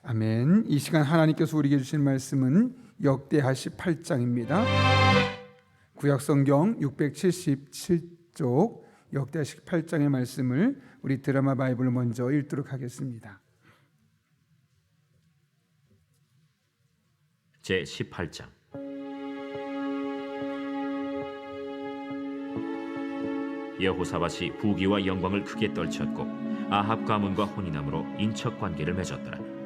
아멘. 이 시간 하나님께서 우리에게 주신 말씀은 역대하시 8장입니다. 구약성경 677쪽 역대하시 8장의 말씀을 우리 드라마 바이블을 먼저 읽도록 하겠습니다. 제18장. 여호사밧이 부귀와 영광을 크게 떨쳤고 아합 가문과 혼인함으로 인척 관계를 맺었더라.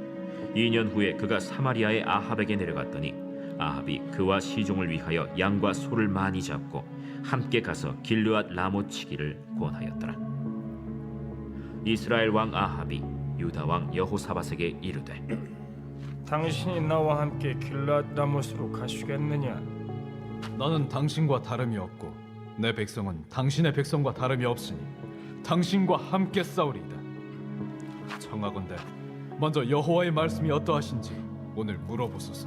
2년 후에 그가 사마리아의 아합에게 내려갔더니 아합이 그와 시종을 위하여 양과 소를 많이 잡고 함께 가서 길르앗 라못 치기를 권하였더라. 이스라엘 왕 아합이 유다 왕 여호사밧에게 이르되 당신이 나와 함께 길르앗 라못으로 가시겠느냐? 나는 당신과 다름이 없고 내 백성은 당신의 백성과 다름이 없으니 당신과 함께 싸우리이다. 청하건대 먼저 여호와의 말씀이 어떠하신지 오늘 물어보소서.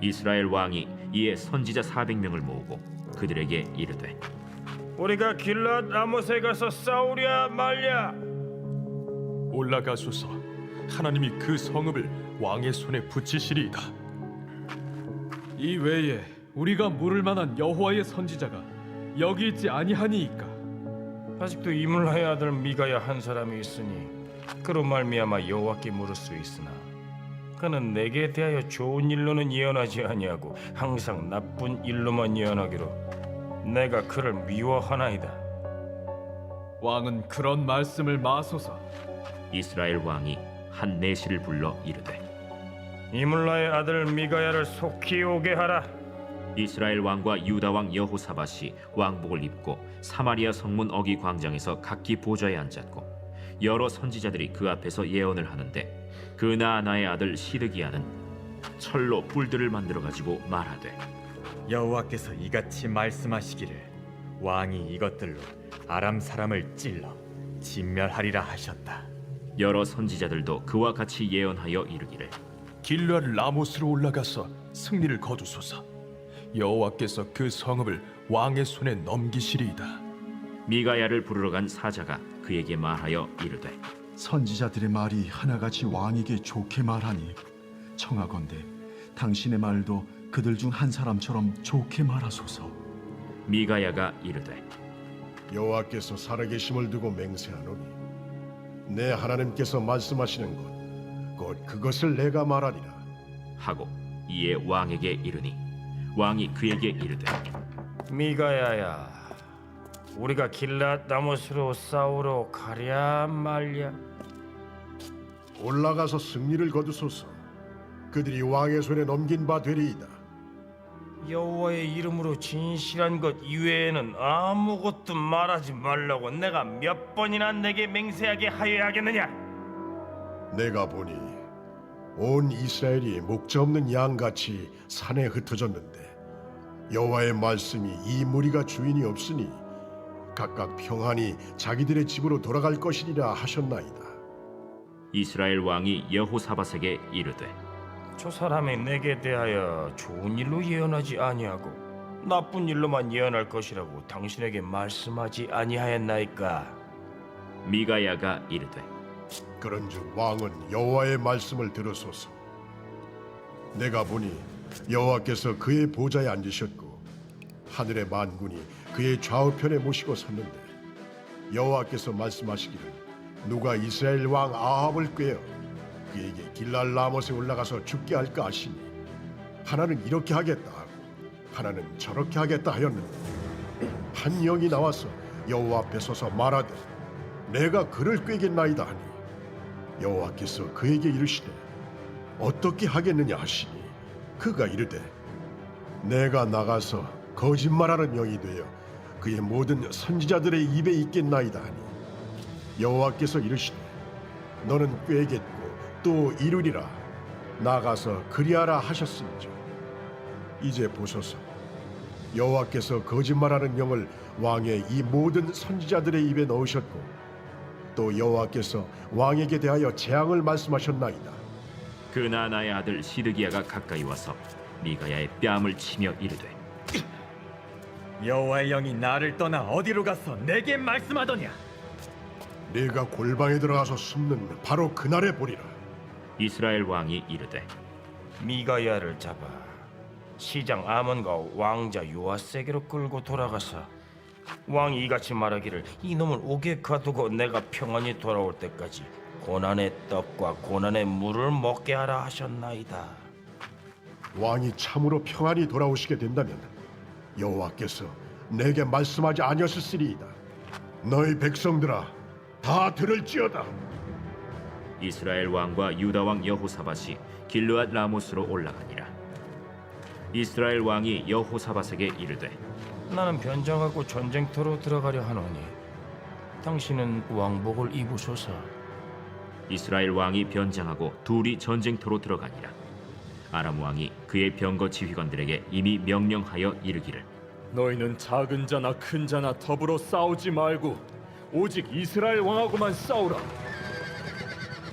이스라엘 왕이 이에 선지자 400명을 모으고 그들에게 이르되 우리가 길르앗 라못에 가서 싸우랴 말랴? 올라가소서. 하나님이 그 성읍을 왕의 손에 붙이시리이다. 이 외에 우리가 물을 만한 여호와의 선지자가 여기 있지 아니하니이까. 아직도 이물라의 아들 미가야 한 사람이 있으니 그로 말미암아 여호와께 물을 수 있으나 그는 내게 대하여 좋은 일로는 예언하지 아니하고 항상 나쁜 일로만 예언하기로 내가 그를 미워하나이다. 왕은 그런 말씀을 마소서. 이스라엘 왕이 한 내시를 불러 이르되 이물라의 아들 미가야를 속히 오게 하라. 이스라엘 왕과 유다 왕 여호사밧이 왕복을 입고 사마리아 성문 어기 광장에서 각기 보좌에 앉았고 여러 선지자들이 그 앞에서 예언을 하는데 그나아나의 아들 시드기야는 철로 불들을 만들어 가지고 말하되 여호와께서 이같이 말씀하시기를 왕이 이것들로 아람 사람을 찔러 진멸하리라 하셨다. 여러 선지자들도 그와 같이 예언하여 이르기를 길르앗 라못으로 올라가서 승리를 거두소서. 여호와께서 그 성읍을 왕의 손에 넘기시리이다. 미가야를 부르러 간 사자가 그에게 말하여 이르되 선지자들의 말이 하나같이 왕에게 좋게 말하니 청하건대 당신의 말도 그들 중 한 사람처럼 좋게 말하소서. 미가야가 이르되 여호와께서 살아계심을 두고 맹세하노니 내 하나님께서 말씀하시는 곧 그것을 내가 말하리라 하고 이에 왕에게 이르니 왕이 그에게 이르되 미가야야, 우리가 길르앗 라못으로 싸우러 가랴 말랴? 올라가서 승리를 거두소서. 그들이 왕의 손에 넘긴 바 되리이다. 여호와의 이름으로 진실한 것 이외에는 아무것도 말하지 말라고 내가 몇 번이나 내게 맹세하게 하여야 하겠느냐? 내가 보니 온 이스라엘이 목자 없는 양같이 산에 흩어졌는데 여호와의 말씀이 이 무리가 주인이 없으니 각각 평안히 자기들의 집으로 돌아갈 것이리라 하셨나이다. 이스라엘 왕이 여호사밧에게 이르되 저 사람이 내게 대하여 좋은 일로 예언하지 아니하고 나쁜 일로만 예언할 것이라고 당신에게 말씀하지 아니하였나이까? 미가야가 이르되 그런즉 왕은 여호와의 말씀을 들으소서. 내가 보니 여호와께서 그의 보좌에 앉으셨고 하늘의 만군이 그의 좌우편에 모시고 섰는데 여호와께서 말씀하시기를 누가 이스라엘 왕 아합을 꾀어 그에게 길랄 라못에 올라가서 죽게 할까 하시니 하나는 이렇게 하겠다 하고 하나는 저렇게 하겠다 하였는데 한 영이 나와서 여호와 앞에 서서 말하되 내가 그를 꾀겠나이다 하니 여호와께서 그에게 이르시되 어떻게 하겠느냐 하시니 그가 이르되 내가 나가서 거짓말하는 영이 되어 그의 모든 선지자들의 입에 있겠나이다 하니 여호와께서 이르시되 너는 꾀겠고 또 이루리라. 나가서 그리하라 하셨음즉 이제 보소서. 여호와께서 거짓말하는 영을 왕의 이 모든 선지자들의 입에 넣으셨고 또 여호와께서 왕에게 대하여 재앙을 말씀하셨나이다. 그나아나의 아들 시드기야가 가까이 와서 미가야의 뺨을 치며 이르되 여호와의 영이 나를 떠나 어디로 가서 내게 말씀하더냐? 네가 골방에 들어가서 숨는 바로 그날에 보리라. 이스라엘 왕이 이르되 미가야를 잡아 시장 아몬과 왕자 요아세게로 끌고 돌아가서 왕이 이같이 말하기를 이놈을 옥에 가두고 내가 평안히 돌아올 때까지 고난의 떡과 고난의 물을 먹게 하라 하셨나이다. 왕이 참으로 평안히 돌아오시게 된다면 여호와께서 내게 말씀하지 아니하셨으리이다. 너희 백성들아 다 들을지어다. 이스라엘 왕과 유다 왕 여호사밧이 길르앗 라모스로 올라가니라. 이스라엘 왕이 여호사밧에게 이르되 나는 변장하고 전쟁터로 들어가려 하노니 당신은 왕복을 입으소서. 이스라엘 왕이 변장하고 둘이 전쟁터로 들어가니라. 아람 왕이 그의 병거 지휘관들에게 이미 명령하여 이르기를 너희는 작은 자나 큰 자나 더불어 싸우지 말고 오직 이스라엘 왕하고만 싸우라.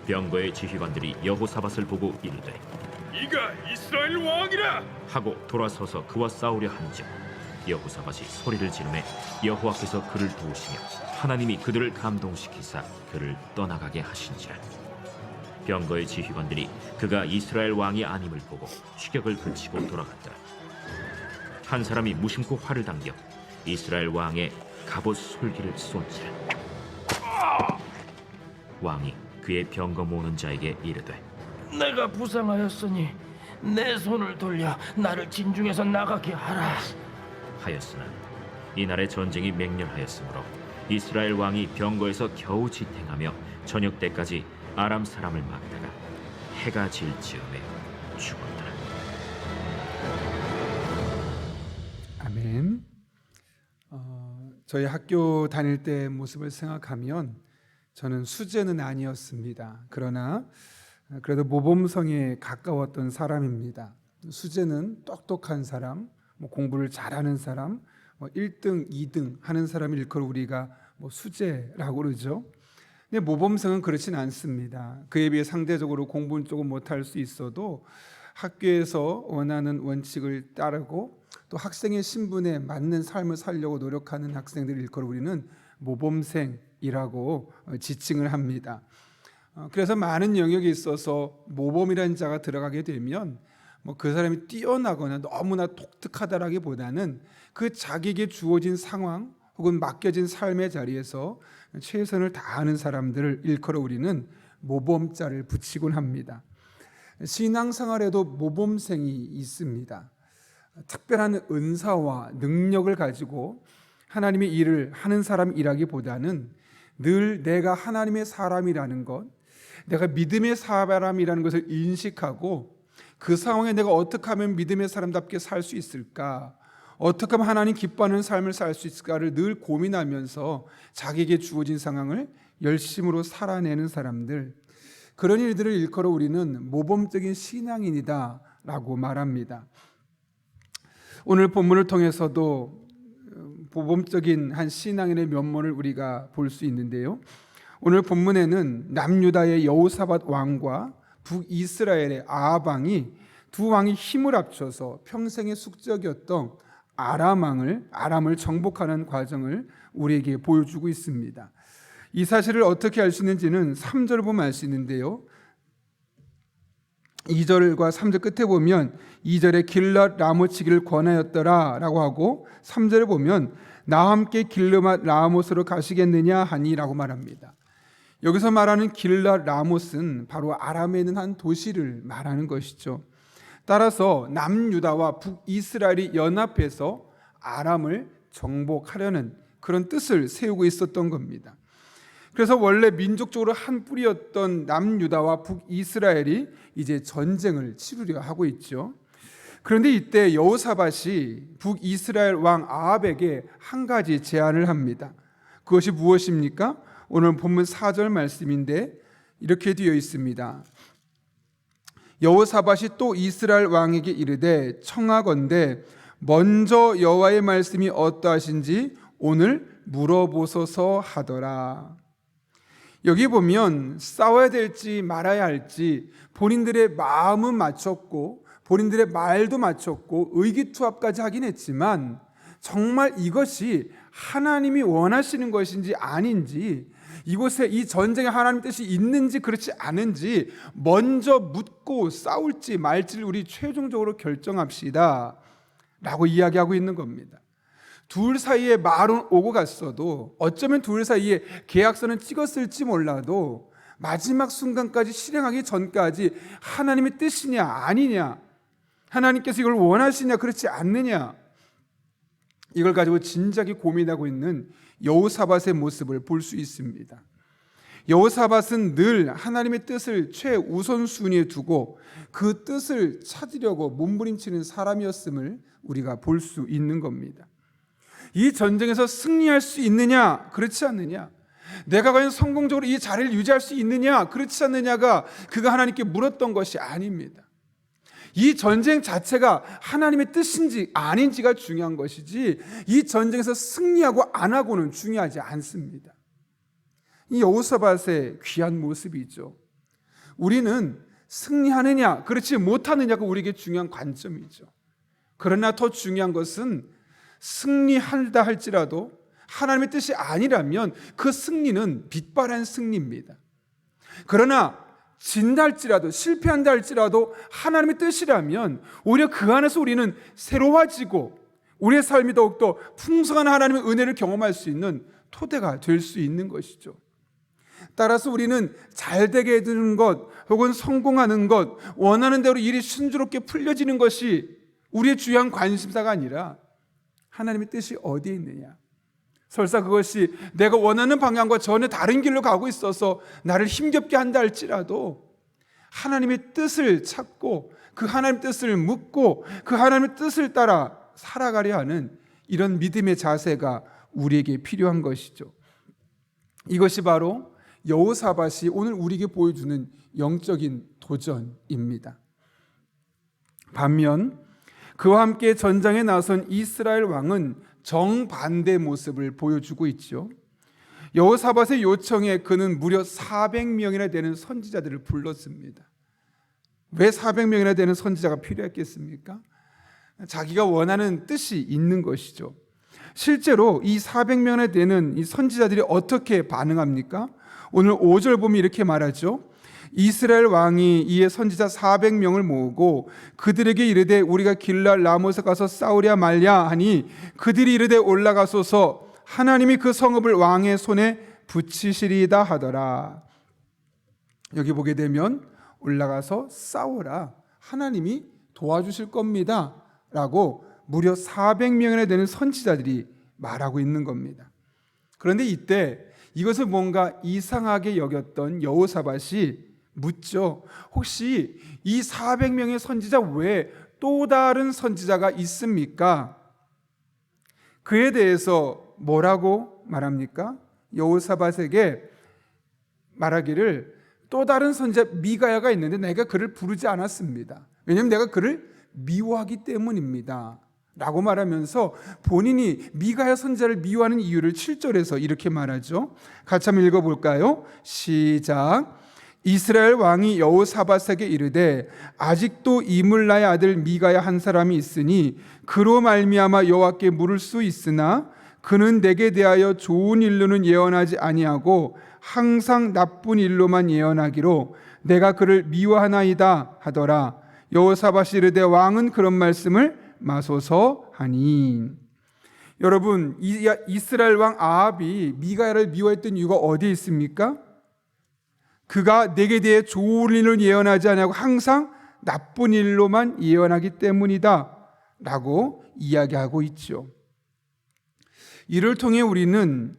병거의 지휘관들이 여호사밧을 보고 이르되 이가 이스라엘 왕이라. 하고 돌아서서 그와 싸우려 한즉 여호사밧이 소리를 지르매 여호와께서 그를 도우시며 하나님이 그들을 감동시키사 그를 떠나가게 하신지라. 병거의 지휘관들이 그가 이스라엘 왕이 아님을 보고 추격을 그치고 돌아갔더라. 한 사람이 무심코 활을 당겨 이스라엘 왕의 갑옷 솔기를 쏜지라. 왕이 그의 병거 모는 자에게 이르되 내가 부상하였으니 내 손을 돌려 나를 진중에서 나가게 하라 하였으나 이날의 전쟁이 맹렬하였으므로 이스라엘 왕이 병거에서 겨우 지탱하며 저녁 때까지 아람 사람을 막다가 해가 질 즈음에 죽었더라. 아멘. 저희 학교 다닐 때 모습을 생각하면 저는 수재는 아니었습니다. 그러나 그래도 모범성에 가까웠던 사람입니다. 수재는 똑똑한 사람, 공부를 잘하는 사람, 1등, 2등 하는 사람을 일컬어 우리가 수재라고 그러죠. 근데 모범성은 그렇진 않습니다. 그에 비해 상대적으로 공부는 조금 못할 수 있어도 학교에서 원하는 원칙을 따르고 또 학생의 신분에 맞는 삶을 살려고 노력하는 학생들을 일컬어 우리는 모범생이라고 지칭을 합니다. 그래서 많은 영역에 있어서 모범이라는 자가 들어가게 되면 그 사람이 뛰어나거나 너무나 독특하다라기보다는 그 자기에게 주어진 상황 혹은 맡겨진 삶의 자리에서 최선을 다하는 사람들을 일컬어 우리는 모범자를 붙이곤 합니다. 신앙생활에도 모범생이 있습니다. 특별한 은사와 능력을 가지고 하나님의 일을 하는 사람이라기보다는 늘 내가 하나님의 사람이라는 것, 내가 믿음의 사람이라는 것을 인식하고 그 상황에 내가 어떻게 하면 믿음의 사람답게 살 수 있을까, 어떻게 하면 하나님 기뻐하는 삶을 살 수 있을까를 늘 고민하면서 자기에게 주어진 상황을 열심으로 살아내는 사람들, 그런 일들을 일컬어 우리는 모범적인 신앙인이다 라고 말합니다. 오늘 본문을 통해서도 모범적인 한 신앙인의 면모를 우리가 볼 수 있는데요, 오늘 본문에는 남유다의 여호사밧 왕과 북이스라엘의 아합 왕이 두 왕이 힘을 합쳐서 평생의 숙적이었던 아람을 정복하는 과정을 우리에게 보여주고 있습니다. 이 사실을 어떻게 알 수 있는지는 3절을 보면 알 수 있는데요, 2절과 3절 끝에 보면 2절에 길랏 라모치기를 권하였더라 라고 하고 3절에 보면 나와 함께 길르맛 라모스로 가시겠느냐 하니 라고 말합니다. 여기서 말하는 길랏 라모스는 바로 아람에 있는 한 도시를 말하는 것이죠. 따라서 남유다와 북이스라엘이 연합해서 아람을 정복하려는 그런 뜻을 세우고 있었던 겁니다. 그래서 원래 민족적으로 한 뿌리였던 남유다와 북이스라엘이 이제 전쟁을 치르려 하고 있죠. 그런데 이때 여호사밧이 북이스라엘 왕 아합에게 한 가지 제안을 합니다. 그것이 무엇입니까? 오늘 본문 4절 말씀인데 이렇게 되어 있습니다. 여호사밧이 또 이스라엘 왕에게 이르되 청하건대 먼저 여호와의 말씀이 어떠하신지 오늘 물어보소서 하더라. 여기 보면 싸워야 될지 말아야 할지 본인들의 마음은 맞췄고 본인들의 말도 맞췄고 의기투합까지 하긴 했지만 정말 이것이 하나님이 원하시는 것인지 아닌지 이곳에 이 전쟁에 하나님 뜻이 있는지 그렇지 않은지 먼저 묻고 싸울지 말지를 우리 최종적으로 결정합시다 라고 이야기하고 있는 겁니다. 둘 사이에 말은 오고 갔어도, 어쩌면 둘 사이에 계약서는 찍었을지 몰라도 마지막 순간까지 실행하기 전까지 하나님의 뜻이냐 아니냐, 하나님께서 이걸 원하시냐 그렇지 않느냐, 이걸 가지고 진작에 고민하고 있는 여호사밧의 모습을 볼 수 있습니다. 여호사밧은 늘 하나님의 뜻을 최우선순위에 두고 그 뜻을 찾으려고 몸부림치는 사람이었음을 우리가 볼 수 있는 겁니다. 이 전쟁에서 승리할 수 있느냐 그렇지 않느냐, 내가 과연 성공적으로 이 자리를 유지할 수 있느냐 그렇지 않느냐가 그가 하나님께 물었던 것이 아닙니다. 이 전쟁 자체가 하나님의 뜻인지 아닌지가 중요한 것이지, 이 전쟁에서 승리하고 안 하고는 중요하지 않습니다. 이 여호사밧의 귀한 모습이죠. 우리는 승리하느냐 그렇지 못하느냐가 우리에게 중요한 관점이죠. 그러나 더 중요한 것은 승리한다 할지라도 하나님의 뜻이 아니라면 그 승리는 빛바랜 승리입니다. 그러나 진다 할지라도, 실패한다 할지라도 하나님의 뜻이라면 오히려 그 안에서 우리는 새로워지고 우리의 삶이 더욱더 풍성한 하나님의 은혜를 경험할 수 있는 토대가 될 수 있는 것이죠. 따라서 우리는 잘 되게 해주는 것 혹은 성공하는 것, 원하는 대로 일이 순조롭게 풀려지는 것이 우리의 주요한 관심사가 아니라 하나님의 뜻이 어디에 있느냐, 설사 그것이 내가 원하는 방향과 전혀 다른 길로 가고 있어서 나를 힘겹게 한다 할지라도 하나님의 뜻을 찾고 그 하나님의 뜻을 묻고 그 하나님의 뜻을 따라 살아가려 하는 이런 믿음의 자세가 우리에게 필요한 것이죠. 이것이 바로 여호사밧이 오늘 우리에게 보여주는 영적인 도전입니다. 반면 그와 함께 전장에 나선 이스라엘 왕은 정반대 모습을 보여주고 있죠. 여호사밧의 요청에 그는 무려 400명이나 되는 선지자들을 불렀습니다. 왜 400명이나 되는 선지자가 필요했겠습니까? 자기가 원하는 뜻이 있는 것이죠. 실제로 이 400명이나 되는 이 선지자들이 어떻게 반응합니까? 오늘 5절 보면 이렇게 말하죠. 이스라엘 왕이 이에 선지자 400명을 모으고 그들에게 이르되 우리가 길랄 라못에 가서 싸우랴 말랴 하니 그들이 이르되 올라가소서 하나님이 그 성읍을 왕의 손에 붙이시리이다 하더라. 여기 보게 되면 올라가서 싸워라, 하나님이 도와주실 겁니다 라고 무려 400명이나 되는 선지자들이 말하고 있는 겁니다. 그런데 이때 이것을 뭔가 이상하게 여겼던 여호사밧이 묻죠. 혹시 이 400명의 선지자 외에 또 다른 선지자가 있습니까? 그에 대해서 뭐라고 말합니까? 여호사밧에게 말하기를 또 다른 선지자 미가야가 있는데 내가 그를 부르지 않았습니다. 왜냐하면 내가 그를 미워하기 때문입니다 라고 말하면서 본인이 미가야 선지자를 미워하는 이유를 7절에서 이렇게 말하죠. 같이 한번 읽어볼까요? 시작. 이스라엘 왕이 여호사밧에게 이르되 아직도 이물라의 아들 미가야 한 사람이 있으니 그로 말미암아 여호와께 물을 수 있으나 그는 내게 대하여 좋은 일로는 예언하지 아니하고 항상 나쁜 일로만 예언하기로 내가 그를 미워하나이다 하더라. 여호사밧이 이르되 왕은 그런 말씀을 마소서 하니. 여러분, 이스라엘 왕 아합이 미가야를 미워했던 이유가 어디에 있습니까? 그가 내게 대해 좋은 일을 예언하지 않고 항상 나쁜 일로만 예언하기 때문이다 라고 이야기하고 있죠. 이를 통해 우리는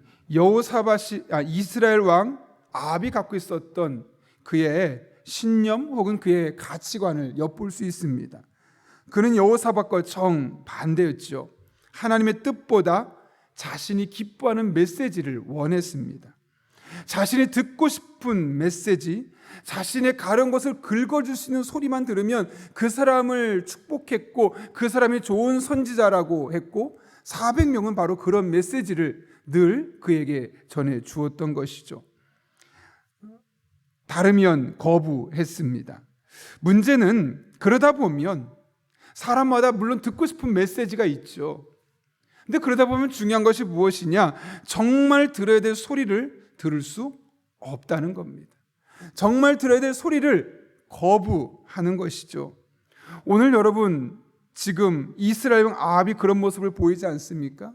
이스라엘 왕 아합이 갖고 있었던 그의 신념 혹은 그의 가치관을 엿볼 수 있습니다. 그는 여호사밧과 정반대였죠. 하나님의 뜻보다 자신이 기뻐하는 메시지를 원했습니다. 자신이 듣고 싶은 메시지, 자신의 가려운 것을 긁어줄 수 있는 소리만 들으면 그 사람을 축복했고 그 사람이 좋은 선지자라고 했고 400명은 바로 그런 메시지를 늘 그에게 전해 주었던 것이죠. 다르면 거부했습니다. 문제는 그러다 보면 사람마다 물론 듣고 싶은 메시지가 있죠. 근데 그러다 보면 중요한 것이 무엇이냐? 정말 들어야 될 소리를 들을 수 없다는 겁니다. 정말 들어야 될 소리를 거부하는 것이죠. 오늘 여러분 지금 이스라엘 왕 아합이 그런 모습을 보이지 않습니까?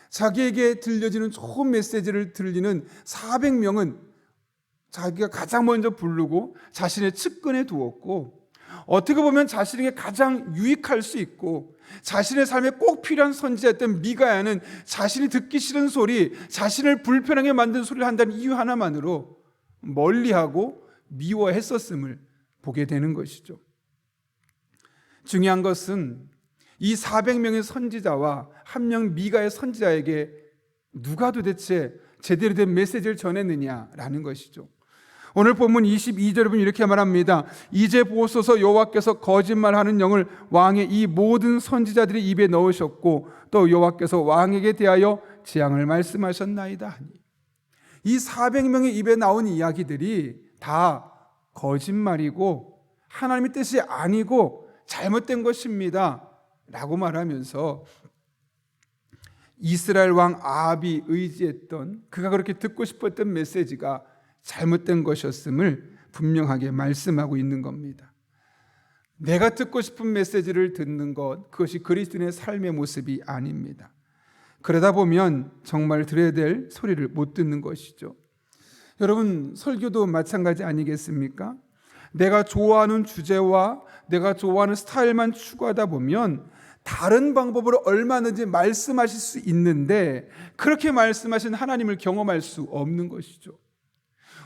자기에게 들려지는 좋은 메시지를 들리는 400명은 자기가 가장 먼저 부르고 자신의 측근에 두었고, 어떻게 보면 자신에게 가장 유익할 수 있고 자신의 삶에 꼭 필요한 선지자였던 미가야는 자신이 듣기 싫은 소리, 자신을 불편하게 만든 소리를 한다는 이유 하나만으로 멀리하고 미워했었음을 보게 되는 것이죠. 중요한 것은 이 400명의 선지자와 한 명 미가의 선지자에게 누가 도대체 제대로 된 메시지를 전했느냐라는 것이죠. 오늘 본문 22절에 보면 이렇게 말합니다. 이제 보소서 여호와께서 거짓말하는 영을 왕의 이 모든 선지자들의 입에 넣으셨고 또 여호와께서 왕에게 대하여 재앙을 말씀하셨나이다 하니, 이 400명의 입에 나온 이야기들이 다 거짓말이고 하나님의 뜻이 아니고 잘못된 것입니다 라고 말하면서 이스라엘 왕 아합이 의지했던, 그가 그렇게 듣고 싶었던 메시지가 잘못된 것이었음을 분명하게 말씀하고 있는 겁니다. 내가 듣고 싶은 메시지를 듣는 것, 그것이 그리스도인의 삶의 모습이 아닙니다. 그러다 보면 정말 들어야 될 소리를 못 듣는 것이죠. 여러분, 설교도 마찬가지 아니겠습니까? 내가 좋아하는 주제와 내가 좋아하는 스타일만 추구하다 보면 다른 방법으로 얼마든지 말씀하실 수 있는데 그렇게 말씀하신 하나님을 경험할 수 없는 것이죠.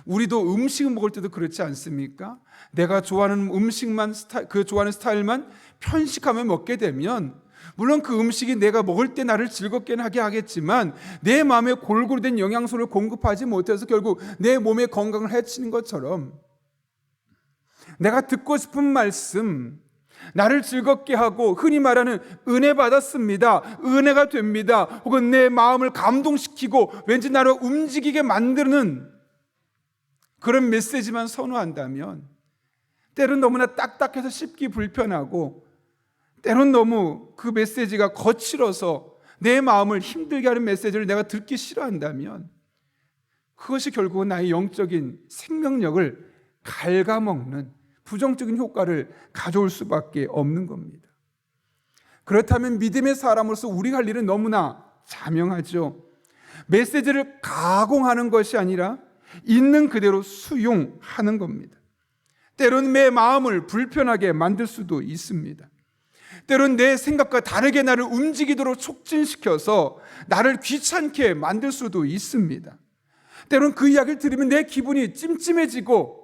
우리도 음식을 먹을 때도 그렇지 않습니까? 내가 좋아하는 음식만, 그 좋아하는 스타일만 편식하며 먹게 되면 물론 그 음식이 내가 먹을 때 나를 즐겁게 하게 하겠지만 내 마음에 골고루 된 영양소를 공급하지 못해서 결국 내 몸의 건강을 해치는 것처럼, 내가 듣고 싶은 말씀, 나를 즐겁게 하고 흔히 말하는 은혜 받았습니다, 은혜가 됩니다, 혹은 내 마음을 감동시키고 왠지 나를 움직이게 만드는 그런 메시지만 선호한다면 때론 너무나 딱딱해서 씹기 불편하고 때론 너무 그 메시지가 거칠어서 내 마음을 힘들게 하는 메시지를 내가 듣기 싫어한다면 그것이 결국은 나의 영적인 생명력을 갉아먹는 부정적인 효과를 가져올 수밖에 없는 겁니다. 그렇다면 믿음의 사람으로서 우리가 할 일은 너무나 자명하죠. 메시지를 가공하는 것이 아니라 있는 그대로 수용하는 겁니다. 때로는 내 마음을 불편하게 만들 수도 있습니다. 때로는 내 생각과 다르게 나를 움직이도록 촉진시켜서 나를 귀찮게 만들 수도 있습니다. 때로는 그 이야기를 들으면 내 기분이 찜찜해지고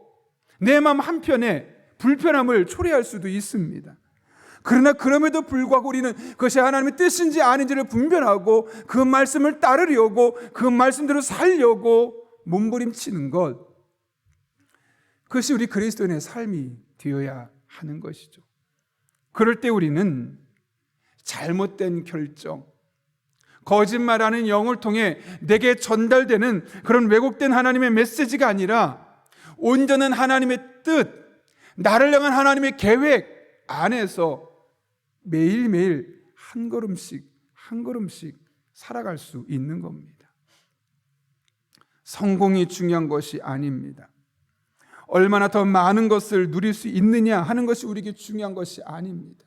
내 마음 한편에 불편함을 초래할 수도 있습니다. 그러나 그럼에도 불구하고 우리는 그것이 하나님의 뜻인지 아닌지를 분별하고 그 말씀을 따르려고, 그 말씀대로 살려고 몸부림치는 것, 그것이 우리 그리스도인의 삶이 되어야 하는 것이죠. 그럴 때 우리는 잘못된 결정, 거짓말하는 영을 통해 내게 전달되는 그런 왜곡된 하나님의 메시지가 아니라 온전한 하나님의 뜻, 나를 향한 하나님의 계획 안에서 매일매일 한 걸음씩 한 걸음씩 살아갈 수 있는 겁니다. 성공이 중요한 것이 아닙니다. 얼마나 더 많은 것을 누릴 수 있느냐 하는 것이 우리에게 중요한 것이 아닙니다.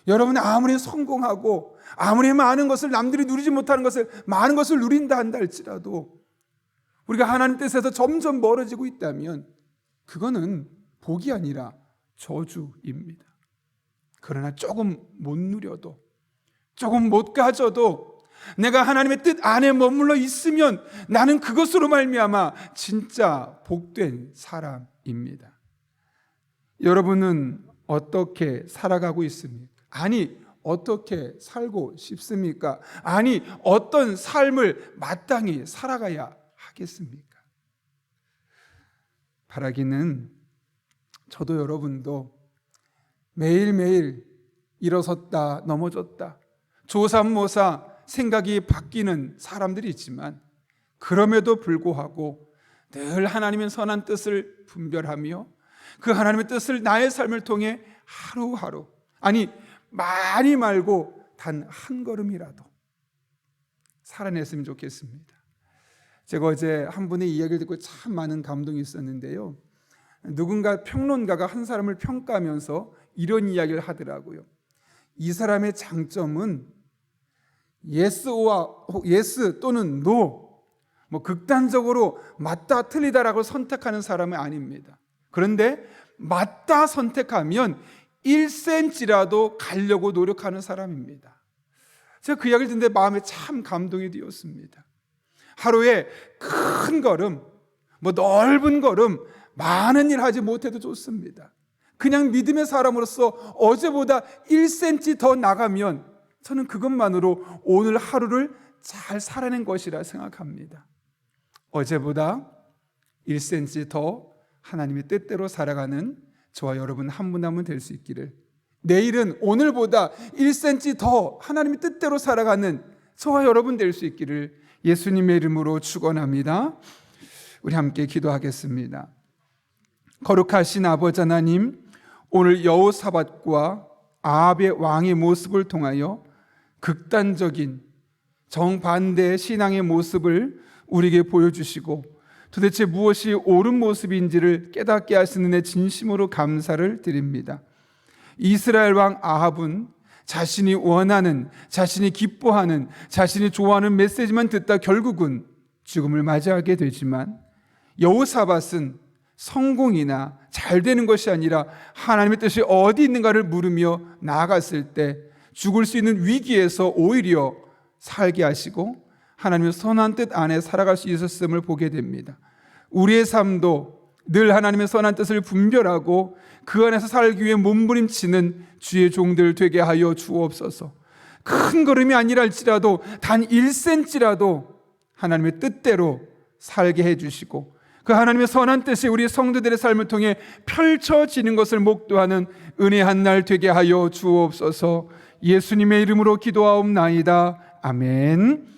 여러분, 아무리 성공하고 아무리 많은 것을, 남들이 누리지 못하는 것을 많은 것을 누린다 한다 할지라도 우리가 하나님 뜻에서 점점 멀어지고 있다면 그거는 복이 아니라 저주입니다. 그러나 조금 못 누려도, 조금 못 가져도 내가 하나님의 뜻 안에 머물러 있으면 나는 그것으로 말미암아 진짜 복된 사람입니다. 여러분은 어떻게 살아가고 있습니까? 아니, 어떻게 살고 싶습니까? 아니, 어떤 삶을 마땅히 살아가야 하겠습니까? 바라기는 저도 여러분도 매일매일 일어섰다 넘어졌다 조삼모사 생각이 바뀌는 사람들이 있지만 그럼에도 불구하고 늘 하나님의 선한 뜻을 분별하며 그 하나님의 뜻을 나의 삶을 통해 하루하루, 아니 많이 말고 단 한 걸음이라도 살아냈으면 좋겠습니다. 제가 어제 한 분의 이야기를 듣고 참 많은 감동이 있었는데요. 누군가 평론가가 한 사람을 평가하면서 이런 이야기를 하더라고요. 이 사람의 장점은 yes 또는 no, 극단적으로 맞다 틀리다라고 선택하는 사람은 아닙니다. 그런데 맞다 선택하면 1cm라도 가려고 노력하는 사람입니다. 제가 그 이야기를 듣는데 마음에 참 감동이 되었습니다. 하루에 큰 걸음, 넓은 걸음, 많은 일 하지 못해도 좋습니다. 그냥 믿음의 사람으로서 어제보다 1cm 더 나가면 저는 그것만으로 오늘 하루를 잘 살아낸 것이라 생각합니다. 어제보다 1cm 더 하나님의 뜻대로 살아가는 저와 여러분 한 분 한 분 될 수 있기를, 내일은 오늘보다 1cm 더 하나님의 뜻대로 살아가는 저와 여러분 될 수 있기를 예수님의 이름으로 축원합니다. 우리 함께 기도하겠습니다. 거룩하신 아버지 하나님, 오늘 여호사밧과 아합의 왕의 모습을 통하여 극단적인 정반대의 신앙의 모습을 우리에게 보여주시고 도대체 무엇이 옳은 모습인지를 깨닫게 하시는 데 진심으로 감사를 드립니다. 이스라엘 왕 아합은 자신이 원하는, 자신이 기뻐하는, 자신이 좋아하는 메시지만 듣다 결국은 죽음을 맞이하게 되지만, 여호사밧은 성공이나 잘 되는 것이 아니라 하나님의 뜻이 어디 있는가를 물으며 나아갔을 때 죽을 수 있는 위기에서 오히려 살게 하시고 하나님의 선한 뜻 안에 살아갈 수 있었음을 보게 됩니다. 우리의 삶도 늘 하나님의 선한 뜻을 분별하고 그 안에서 살기 위해 몸부림치는 주의 종들 되게 하여 주옵소서. 큰 걸음이 아니라 할지라도 단 1cm라도 하나님의 뜻대로 살게 해주시고 그 하나님의 선한 뜻이 우리 성도들의 삶을 통해 펼쳐지는 것을 목도하는 은혜한 날 되게 하여 주옵소서. 예수님의 이름으로 기도하옵나이다. 아멘.